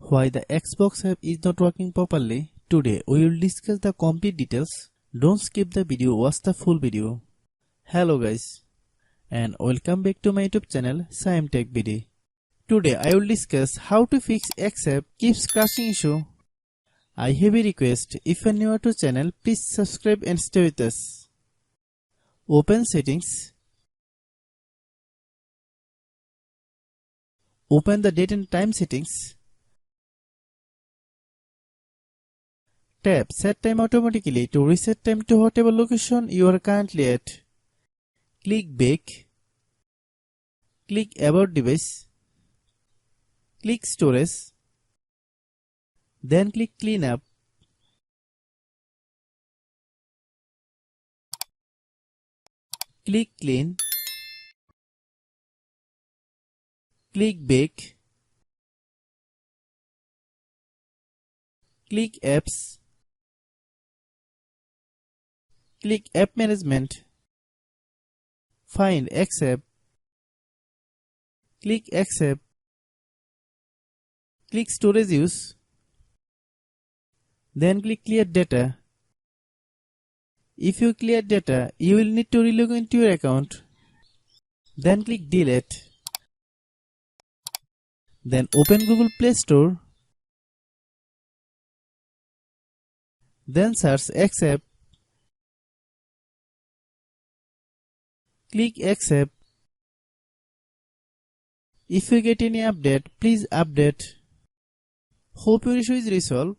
Why the Xbox app is not working properly? Today we will discuss the complete details. Don't skip the video, watch the full video. Hello guys, and welcome back to my YouTube channel Shaem Tech BD. Today I will discuss how to fix X app keeps crashing issue. I have a request, if you are new to channel, please subscribe and stay with us. Open settings. Open the date and time settings. Tap Set Time automatically to reset time to whatever location you are currently at. Click Back. Click About Device. Click Storage. Then click Clean Up. Click Clean. Click Back. Click Apps. Click App Management. Find X app. Click X app. Click Storage Use. Then click Clear Data. If you clear data, you will need to relog into your account. Then click Delete. Then open Google Play Store. Then search X app. Click X app. If you get any update, please update. Hope your issue is resolved.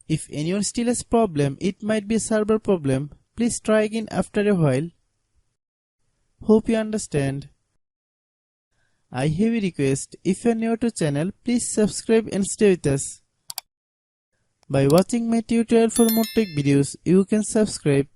If anyone still has problem, it might be a server problem. Please try again after a while. Hope you understand. I have a request, if you are new to channel, please subscribe and stay with us. By watching my tutorial for more tech videos, you can subscribe.